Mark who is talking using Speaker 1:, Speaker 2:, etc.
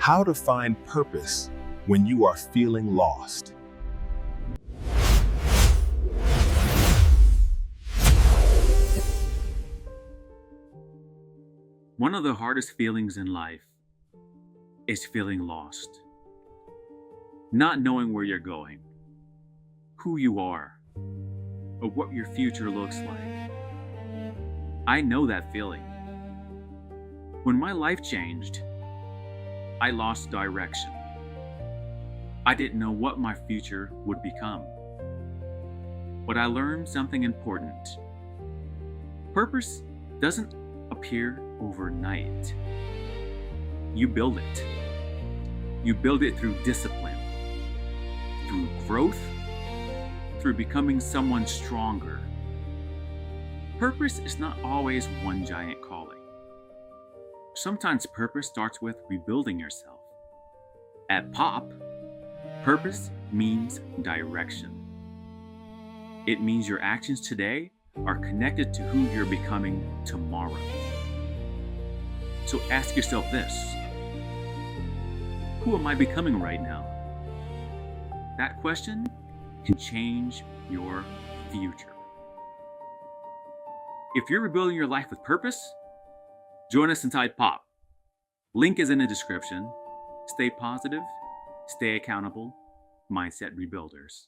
Speaker 1: How to find purpose when you are feeling lost.
Speaker 2: One of the hardest feelings in life is feeling lost. Not knowing where you're going, who you are, or what your future looks like. I know that feeling. When my life changed, I lost direction. I didn't know what my future would become. But I learned something important. Purpose doesn't appear overnight. You build it. You build it through discipline, through growth, through becoming someone stronger. Purpose is not always one giant calling. Sometimes purpose starts with rebuilding yourself. At POP, purpose means direction. It means your actions today are connected to who you're becoming tomorrow. So ask yourself this: who am I becoming right now? That question can change your future. If you're rebuilding your life with purpose, join us inside POP. Link is in the description. Stay positive, stay accountable, Mindset Rebuilders.